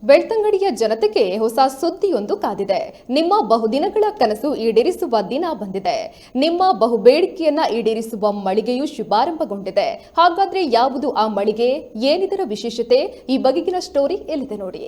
ಬೆಳ್ತಂಗಡಿಯ ಜನತೆಗೆ ಹೊಸ ಸುದ್ದಿಯೊಂದು ಕಾದಿದೆ. ನಿಮ್ಮ ಬಹುದಿನಗಳ ಕನಸು ಈಡೇರಿಸುವ ದಿನ ಬಂದಿದೆ. ನಿಮ್ಮ ಬಹುಬೇಡಿಕೆಯನ್ನ ಈಡೇರಿಸುವ ಮಳಿಗೆಯು ಶುಭಾರಂಭಗೊಂಡಿದೆ. ಹಾಗಾದ್ರೆ ಯಾವುದು ಆ ಮಳಿಗೆ, ಏನಿದರ ವಿಶೇಷತೆ, ಈ ಬಗೆಗಿನ ಸ್ಟೋರಿ ಎಲ್ಲಿದೆ ನೋಡಿ.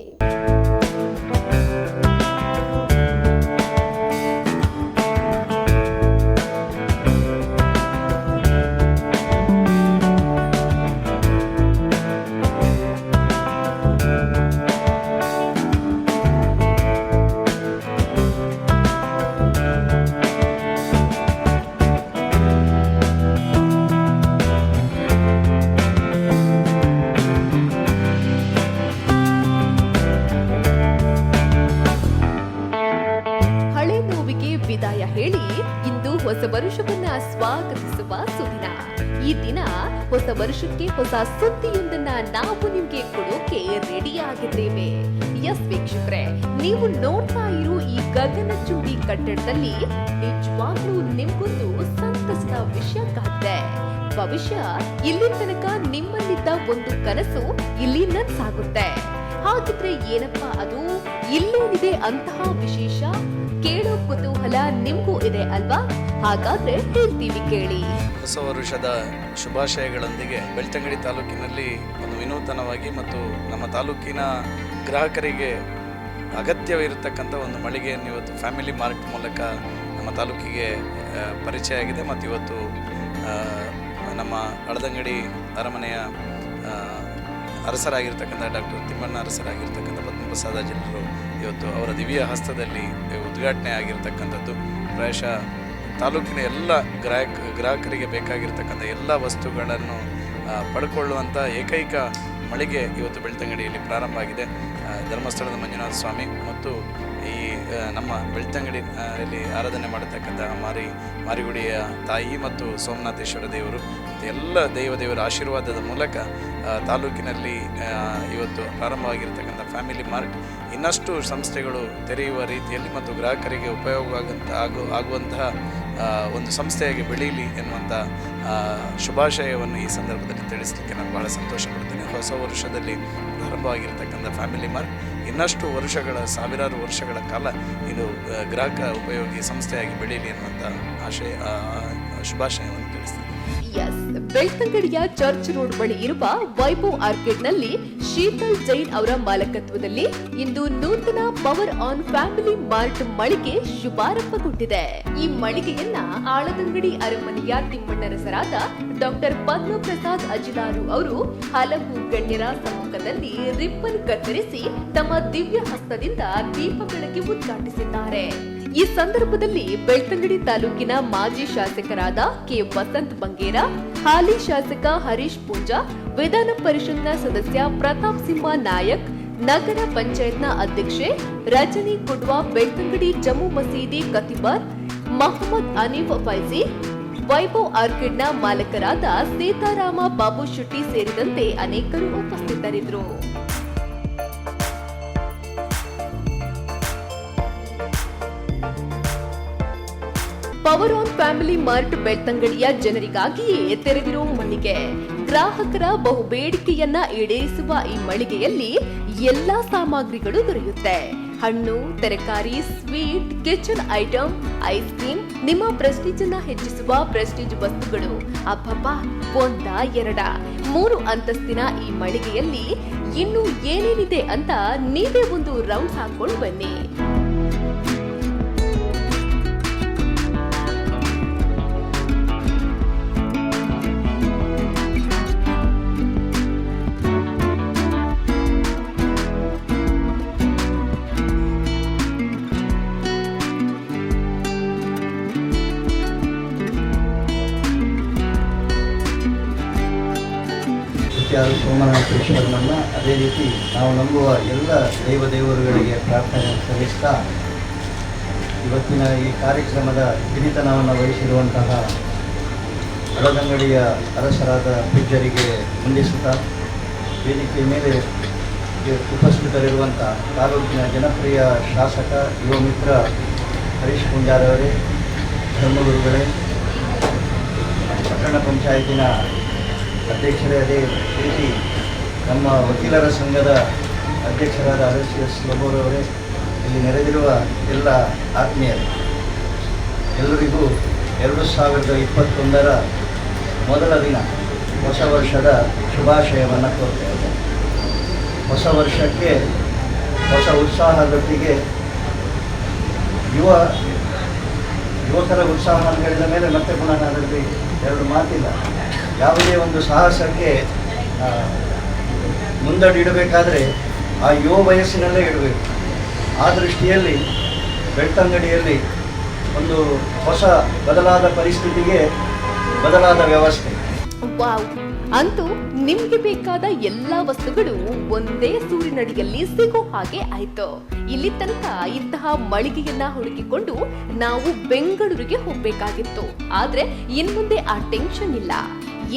ವಿದಾಯ ಹೇಳಿ ಇಂದು ಹೊಸ ವರುಷವನ್ನ ಸ್ವಾಗತಿಸುವ ಸುದಿನ. ಈ ದಿನ ಹೊಸ ವರ್ಷಕ್ಕೆ ಹೊಸ ಸುದ್ದಿಯೊಂದನ್ನ ನಾವು ನಿಮ್ಗೆ ಕೊಡೋಕೆ ರೆಡಿ ಆಗಿದ್ದೇವೆ. ಎಸ್ ವೀಕ್ಷಕರೇ, ನೀವು ನೋಡ್ತಾ ಇರೋ ಈ ಗಗನಚುಂಬಿ ಕಟ್ಟಡದಲ್ಲಿ ನಿಜವಾಗ್ಲೂ ನಿಮ್ಗೊಂದು ಸಂತಸದ ವಿಷಯ ಕಾದಿದೆ. ಭವಿಷ್ಯ ಇಲ್ಲಿ ತನಕ ನಿಮ್ಮಲ್ಲಿದ್ದ ಒಂದು ಕನಸು ಇಲ್ಲಿ ನನ್ಸಾಗುತ್ತೆ. ಹಾಗಿದ್ರೆ ಏನಪ್ಪಾ ಅದು, ಇಲ್ಲೇನಿದೆ ಅಂತಹ ವಿಶೇಷ? ಕೇಳೋ ಕುತೂಹಲ ನಿಮ್ಗೂ ಇದೆ ಅಲ್ವಾ? ಹಾಗಾದ್ರೆ ಹೇಳ್ತೀವಿ ಕೇಳಿ. ಹೊಸ ವರುಷದ ಶುಭಾಶಯಗಳೊಂದಿಗೆ ಬೆಳ್ತಂಗಡಿ ತಾಲೂಕಿನಲ್ಲಿ ಒಂದು ವಿನೂತನವಾಗಿ ಮತ್ತು ನಮ್ಮ ತಾಲೂಕಿನ ಗ್ರಾಹಕರಿಗೆ ಅಗತ್ಯವಿರತಕ್ಕಂಥ ಒಂದು ಮಳಿಗೆಯನ್ನು ಇವತ್ತು ಫ್ಯಾಮಿಲಿ ಮಾರ್ಟ್ ಮೂಲಕ ನಮ್ಮ ತಾಲೂಕಿಗೆ ಪರಿಚಯ ಆಗಿದೆ. ಮತ್ತು ಇವತ್ತು ನಮ್ಮ ಹಳದಂಗಡಿ ಅರಮನೆಯ ಅರಸರಾಗಿರ್ತಕ್ಕಂಥ ಡಾಕ್ಟರ್ ತಿಮ್ಮಣ್ಣ ಅರಸರಾಗಿರ್ತಕ್ಕಂಥ ಪದ್ಮಪ್ರಸಾದ ಜಿಲ್ಲರು ಇವತ್ತು ಅವರ ದಿವ್ಯ ಹಸ್ತದಲ್ಲಿ ಉದ್ಘಾಟನೆ ಆಗಿರ್ತಕ್ಕಂಥದ್ದು. ಪ್ರಾಯಶಃ ತಾಲೂಕಿನ ಎಲ್ಲ ಗ್ರಾಹಕರಿಗೆ ಬೇಕಾಗಿರ್ತಕ್ಕಂಥ ಎಲ್ಲ ವಸ್ತುಗಳನ್ನು ಪಡ್ಕೊಳ್ಳುವಂಥ ಏಕೈಕ ಮಳಿಗೆ ಇವತ್ತು ಬೆಳ್ತಂಗಡಿಯಲ್ಲಿ ಪ್ರಾರಂಭ ಆಗಿದೆ. ಧರ್ಮಸ್ಥಳದ ಮಂಜುನಾಥ ಸ್ವಾಮಿ ಮತ್ತು ಈ ನಮ್ಮ ಬೆಳ್ತಂಗಡಿಯಲ್ಲಿ ಆರಾಧನೆ ಮಾಡತಕ್ಕಂಥ ಮಾರಿಗುಡಿಯ ತಾಯಿ ಮತ್ತು ಸೋಮನಾಥೇಶ್ವರ ದೇವರು ಮತ್ತು ಎಲ್ಲ ದೇವರ ಆಶೀರ್ವಾದದ ಮೂಲಕ ತಾಲೂಕಿನಲ್ಲಿ ಇವತ್ತು ಪ್ರಾರಂಭವಾಗಿರ್ತಕ್ಕಂಥ ಫ್ಯಾಮಿಲಿ ಮಾರ್ಟ್ ಇನ್ನಷ್ಟು ಸಂಸ್ಥೆಗಳು ತೆರೆಯುವ ರೀತಿಯಲ್ಲಿ ಮತ್ತು ಗ್ರಾಹಕರಿಗೆ ಉಪಯೋಗ ಆಗುವಂತಹ ಒಂದು ಸಂಸ್ಥೆಯಾಗಿ ಬೆಳೀಲಿ ಎನ್ನುವಂಥ ಶುಭಾಶಯವನ್ನು ಈ ಸಂದರ್ಭದಲ್ಲಿ ತಿಳಿಸಲಿಕ್ಕೆ ನಾನು ಬಹಳ ಸಂತೋಷ ಪಡ್ತೇನೆ. ಹೊಸ ವರ್ಷದಲ್ಲಿ ಪ್ರಾರಂಭವಾಗಿರ್ತಕ್ಕಂಥ ಫ್ಯಾಮಿಲಿ ಮಾರ್ಟ್ ಇನ್ನಷ್ಟು ಸಾವಿರಾರು ವರ್ಷಗಳ ಕಾಲ ಇದು ಗ್ರಾಹಕ ಉಪಯೋಗಿ ಸಂಸ್ಥೆಯಾಗಿ ಬೆಳೀಲಿ ಎನ್ನುವಂಥ ಶುಭಾಶಯವನ್ನು ತಿಳಿಸ್ತೇನೆ. ಬೆಳ್ತಂಗಡಿಯ ಚರ್ಚ್ ರೋಡ್ ಬಳಿ ಇರುವ ವೈಭವ್ ಆರ್ಕಿಡ್ನಲ್ಲಿ ಶೀತಲ್ ಜೈನ್ ಅವರ ಮಾಲಕತ್ವದಲ್ಲಿ ಇಂದು ನೂತನ ಪವರ್ ಆನ್ ಫ್ಯಾಮಿಲಿ ಮಾರ್ಟ್ ಮಳಿಗೆ ಶುಭಾರಂಭಗೊಂಡಿದೆ. ಈ ಮಳಿಗೆಯನ್ನ ಆಳದಂಗಡಿ ಅರಮನೆಯ ತಿಮ್ಮಣ್ಣರಸರಾದ ಡಾಕ್ಟರ್ ಪದ್ಮಪ್ರಸಾದ್ ಅಜಿಲಾರು ಅವರು ಹಲವು ಗಣ್ಯರ ಸಮ್ಮುಖದಲ್ಲಿ ರಿಬ್ಬನ್ ಕತ್ತರಿಸಿ ತಮ್ಮ ದಿವ್ಯ ಹಸ್ತದಿಂದ ದೀಪ ಬೆಳಗಿ ಉದ್ಘಾಟಿಸಿದ್ದಾರೆ. ಈ ಸಂದರ್ಭದಲ್ಲಿ ಬೆಳ್ತಂಗಡಿ ತಾಲೂಕಿನ ಮಾಜಿ ಶಾಸಕರಾದ ಕೆ ವಸಂತ್ ಬಂಗೇರ, ಹಾಲಿ ಶಾಸಕ ಹರೀಶ್ ಪೂಂಜಾ, ವಿಧಾನ ಪರಿಷತ್ನ ಸದಸ್ಯ ಪ್ರತಾಪ್ ಸಿಂಹ ನಾಯಕ್, ನಗರ ಪಂಚಾಯತ್ನ ಅಧ್ಯಕ್ಷೆ ರಜನಿ ಕುಡ್ವಾ, ಬೆಳ್ತಂಗಡಿ ಜಮ್ಮು ಮಸೀದಿ ಕತಿಬರ್ ಮಹಮ್ಮದ್ ಅನೀಫ್ ಫೈಜಿ, ವೈಭವ್ ಆರ್ಕಿಡ್ನ ಮಾಲಕರಾದ ಸೀತಾರಾಮ ಬಾಬು ಶೆಟ್ಟಿ ಸೇರಿದಂತೆ ಅನೇಕರು ಉಪಸ್ಥಿತರಿದ್ದರು. ಪವರ್ ಆನ್ ಫ್ಯಾಮಿಲಿ ಮಾರ್ಟ್ ಬೆಳ್ತಂಗಡಿಯ ಜನರಿಗಾಗಿಯೇ ತೆರೆದಿರೋ ಮಳಿಗೆ. ಗ್ರಾಹಕರ ಬಹುಬೇಡಿಕೆಯನ್ನ ಈಡೇರಿಸುವ ಈ ಮಳಿಗೆಯಲ್ಲಿ ಎಲ್ಲಾ ಸಾಮಗ್ರಿಗಳು ದೊರೆಯುತ್ತೆ. ಹಣ್ಣು, ತರಕಾರಿ, sweet, kitchen item, ice cream, ನಿಮ್ಮ ಪ್ರೆಸ್ಟೀಜ್ ಅನ್ನ ಹೆಚ್ಚಿಸುವ ಪ್ರೆಸ್ಟೀಜ್ ವಸ್ತುಗಳು. ಅಬ್ಬಬ್ಬಾ, ಒಂದ ಎರಡ 3 ಅಂತಸ್ತಿನ ಈ ಮಳಿಗೆಯಲ್ಲಿ ಇನ್ನು ಏನೇನಿದೆ ಅಂತ ನೀವೇ ಒಂದು ರೌಂಡ್ ಹಾಕೊಂಡು ಬನ್ನಿ. ಸೋಮನಾಥೇಶ್ವರನನ್ನು ಅದೇ ರೀತಿ ನಾವು ನಂಬುವ ಎಲ್ಲ ದೇವರುಗಳಿಗೆ ಪ್ರಾರ್ಥನೆ ಸಲ್ಲಿಸ್ತಾ ಇವತ್ತಿನ ಈ ಕಾರ್ಯಕ್ರಮದ ಹಿರಿತನವನ್ನು ವಹಿಸಿರುವಂತಹ ಹಳದಂಗಡಿಯ ಅರಸರಾದ ಪೂಜ್ಯರಿಗೆ ವಂದಿಸುತ್ತಾ ವೇದಿಕೆಯ ಮೇಲೆ ಉಪಸ್ಥಿತರಿರುವಂಥ ತಾಲೂಕಿನ ಜನಪ್ರಿಯ ಶಾಸಕ ಯುವ ಮಿತ್ರ ಹರೀಶ್ ಪೂಂಜಾರವರೇ, ಧರ್ಮಗುರುಗಳೇ, ಪಟ್ಟಣ ಪಂಚಾಯತಿನ ಅಧ್ಯಕ್ಷರೇ, ಅದೇ ರೀತಿ ನಮ್ಮ ವಕೀಲರ ಸಂಘದ ಅಧ್ಯಕ್ಷರಾದ RSS ಲೋಬೋರವರೇ, ಇಲ್ಲಿ ನೆರೆದಿರುವ ಎಲ್ಲ ಆತ್ಮೀಯರೇ, ಎಲ್ಲರಿಗೂ 2021ರ ಮೊದಲ ದಿನ ಹೊಸ ವರ್ಷದ ಶುಭಾಶಯವನ್ನು ಕೋರ್ತಾ ಇದ್ದೇನೆ. ಹೊಸ ವರ್ಷಕ್ಕೆ ಹೊಸ ಉತ್ಸಾಹದೊಟ್ಟಿಗೆ ಯುವಕರ ಉತ್ಸಾಹ ಅಂತ ಹೇಳಿದ ಮೇಲೆ ಮತ್ತೆ ಪುನಃ ಅದರಲ್ಲಿ ಎರಡು ಮಾತಿಲ್ಲ. ಯಾವುದೇ ಒಂದು ಸಾಹಸಕ್ಕೆ ಮುಂದಡಿಡಬೇಕಾದ್ರೆ ಆ ಯುವ ವಯಸ್ಸಿನಲ್ಲೇ ಇಡಬೇಕು. ಆ ದೃಷ್ಟಿಯಲ್ಲಿ ಬೆಳ್ತಂಗಡಿಯಲ್ಲಿ ಒಂದು ಹೊಸ ಬದಲಾದ ಪರಿಸ್ಥಿತಿಗೆ ಬದಲಾದ ವ್ಯವಸ್ಥೆ. ವಾವ್! ಅಂತೂ ನಿಮ್ಗೆ ಬೇಕಾದ ಎಲ್ಲಾ ವಸ್ತುಗಳು ಒಂದೇ ಸೂರಿನಡಿಯಲ್ಲಿ ಸಿಗೋ ಹಾಗೆ ಆಯ್ತು. ಇಲ್ಲಿ ತನಕ ಇಂತಹ ಮಳಿಗೆಯನ್ನ ಹುಡುಕಿಕೊಂಡು ನಾವು ಬೆಂಗಳೂರಿಗೆ ಹೋಗ್ಬೇಕಾಗಿತ್ತು. ಆದ್ರೆ ಇನ್ಮುಂದೆ ಆ ಟೆನ್ಷನ್ ಇಲ್ಲ.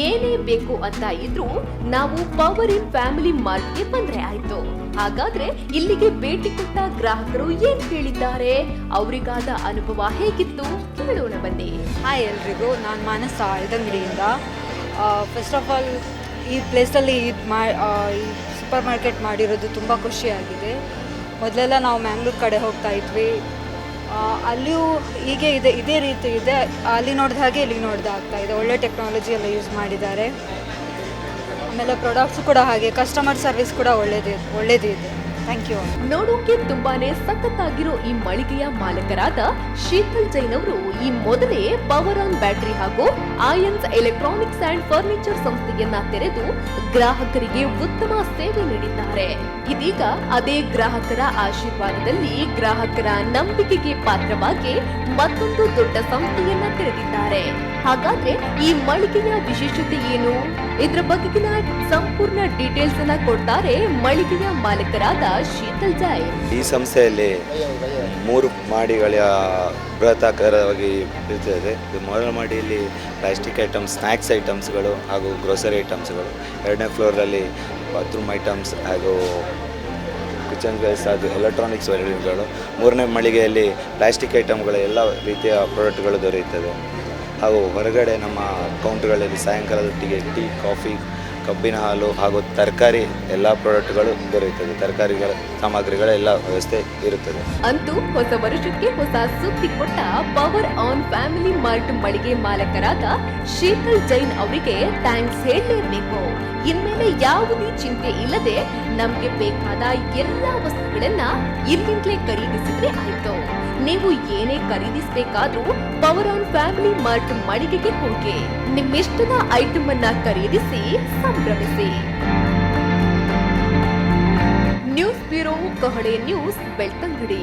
ಏನೇ ಬೇಕು ಅಂತ ಇದ್ರೂ ನಾವು ಪವರ್ ಇನ್ ಫ್ಯಾಮಿಲಿ ಮಾರ್ಟ್ಗೆ ಬಂದ್ರೆ ಆಯ್ತು. ಹಾಗಾದ್ರೆ ಇಲ್ಲಿಗೆ ಭೇಟಿ ಕೊಟ್ಟ ಗ್ರಾಹಕರು ಏನ್ ಹೇಳಿದ್ದಾರೆ, ಅವರಿಗಾದ ಅನುಭವ ಹೇಗಿತ್ತು ಕೇಳೋಣ ಬನ್ನಿ. ಹಾಯ್ ಎಲ್ರಿಗೂ, ನಾನು ಮಾನಸ ಅಳ್ದಂಗಡಿಯಿಂದ. ಫಸ್ಟ್ ಆಫ್ ಆಲ್ ಈ ಪ್ಲೇಸಲ್ಲಿ ಈ ಸೂಪರ್ ಮಾರ್ಕೆಟ್ ಮಾಡಿರೋದು ತುಂಬ ಖುಷಿಯಾಗಿದೆ. ಮೊದಲೆಲ್ಲ ನಾವು ಮ್ಯಾಂಗ್ಳೂರು ಕಡೆ ಹೋಗ್ತಾ ಇದ್ವಿ, ಅಲ್ಲಿಯೂ ಹೀಗೆ ಇದೆ, ಇದೇ ರೀತಿ ಇದೆ. ಅಲ್ಲಿ ನೋಡಿದ ಹಾಗೆ ಇಲ್ಲಿ ನೋಡ್ದೆ ಆಗ್ತಾ ಇದೆ. ಒಳ್ಳೆ ಟೆಕ್ನಾಲಜಿ ಎಲ್ಲ ಯೂಸ್ ಮಾಡಿದ್ದಾರೆ. ಆಮೇಲೆ ಪ್ರಾಡಕ್ಟ್ಸು ಕೂಡ ಹಾಗೆ, ಕಸ್ಟಮರ್ ಸರ್ವಿಸ್ ಕೂಡ ಒಳ್ಳೇದಿದೆ. Thank you. ನೋಡೋಕೆ ತುಂಬಾನೇ ಸಖತ್ತಾಗಿರೋ ಈ ಮಳಿಗೆಯ ಮಾಲಕರಾದ ಶೀತಲ್ ಜೈನ್ ಅವರು ಈ ಮೊದಲೇ ಪವರ್ ಆನ್ ಬ್ಯಾಟರಿ ಹಾಗೂ ಆಯನ್ಸ್ ಎಲೆಕ್ಟ್ರಾನಿಕ್ಸ್ ಅಂಡ್ ಫರ್ನಿಚರ್ ಸಂಸ್ಥೆಯನ್ನ ತೆರೆದು ಗ್ರಾಹಕರಿಗೆ ಉತ್ತಮ ಸೇವೆ ನೀಡಿದ್ದಾರೆ. ಇದೀಗ ಅದೇ ಗ್ರಾಹಕರ ಆಶೀರ್ವಾದದಲ್ಲಿ ಗ್ರಾಹಕರ ನಂಬಿಕೆಗೆ ಪಾತ್ರವಾಗಿ ಮತ್ತೊಂದು ದೊಡ್ಡ ಸಂಸ್ಥೆಯನ್ನ ತೆರೆದಿದ್ದಾರೆ. ಹಾಗಾದ್ರೆ ಈ ಮಳಿಗೆಯ ವಿಶೇಷತೆ ಏನು? ಇದರ ಬಗೆಗಿನ ಸಂಪೂರ್ಣ ಡೀಟೇಲ್ಸ್ ಅನ್ನ ಕೊಡ್ತಾರೆ ಮಳಿಗೆಯ ಮಾಲಕರಾದ ಶೀತಲ್ ಜೈನ್. ಈ ಸಂಸ್ಥೆಯಲ್ಲಿ 3 ಮಾಡಿಗಳ ಬೃಹತಾಕಾರವಾಗಿ ಇರ್ತದೆ. ಮೊದಲ ಮಾಡಿಯಲ್ಲಿ ಪ್ಲಾಸ್ಟಿಕ್ ಐಟಮ್ಸ್, ಸ್ನ್ಯಾಕ್ಸ್ ಐಟಮ್ಸ್ಗಳು ಹಾಗೂ ಗ್ರೋಸರಿ ಐಟಮ್ಸ್ಗಳು. 2ನೇ ಫ್ಲೋರಲ್ಲಿ ಬಾತ್ರೂಮ್ ಐಟಮ್ಸ್ ಹಾಗೂ ಕಿಚನ್ ವೇಸ್ ಹಾಗೂ ಎಲೆಕ್ಟ್ರಾನಿಕ್ಸ್ ವೆರೈಟಿಗಳು. 3ನೇ ಮಳಿಗೆಯಲ್ಲಿ ಪ್ಲಾಸ್ಟಿಕ್ ಐಟಮ್ಗಳ ಎಲ್ಲ ರೀತಿಯ ಪ್ರಾಡಕ್ಟ್ಗಳು ದೊರೆಯುತ್ತದೆ. ಹಾಗೂ ಹೊರಗಡೆ ನಮ್ಮ ಕೌಂಟ್ಗಳಲ್ಲಿ ಸಾಯಂಕಾಲದೊಟ್ಟಿಗೆ ಟೀ, ಕಾಫಿ, ಕಬ್ಬಿನ ಹಾಲು ಹಾಗೂ ತರಕಾರಿ ಎಲ್ಲ ಪ್ರಾಡಕ್ಟ್ಗಳು ದೊರೆಯುತ್ತದೆ. ತರಕಾರಿಗಳ ಸಾಮಗ್ರಿಗಳ ಎಲ್ಲ ವ್ಯವಸ್ಥೆ ಇರುತ್ತದೆ. ಅಂತೂ ಹೊಸ ವರ್ಷಕ್ಕೆ ಹೊಸ ಸುದ್ದಿ ಕೊಟ್ಟ ಪವರ್ ಆನ್ ಫ್ಯಾಮಿಲಿ ಮಾರ್ಟ್ ಮಳಿಗೆ ಮಾಲಕರಾದ ಶೀತಲ್ ಜೈನ್ ಅವರಿಗೆ ಥ್ಯಾಂಕ್ಸ್ ಹೇಳಲೇಬೇಕು. ಇನ್ಮೇಲೆ ಯಾವುದೇ ಚಿಂತೆ ಇಲ್ಲದೆ ನಮ್ಗೆ ಬೇಕಾದ ಎಲ್ಲಾ ವಸ್ತುಗಳನ್ನ ಇಲ್ಲಿಂದಲೇ ಖರೀದಿಸಿದ್ರೆ ಆಯ್ತು. ನೀವು ಏನೇ ಖರೀದಿಸಬೇಕಾದ್ರೂ ಪವರ್ ಆನ್ ಫ್ಯಾಮಿಲಿ ಮಾರ್ಟ್ ಮಳಿಗೆಗೆ ಹೋಗಿ ನಿಮ್ಮಿಷ್ಟದ ಐಟಮ್ ಅನ್ನ ಖರೀದಿಸಿ ಸಂಭ್ರಮಿಸಿ. ನ್ಯೂಸ್ ಬ್ಯೂರೋ, ಕಹಳೆ ನ್ಯೂಸ್, ಬೆಳ್ತಂಗಡಿ.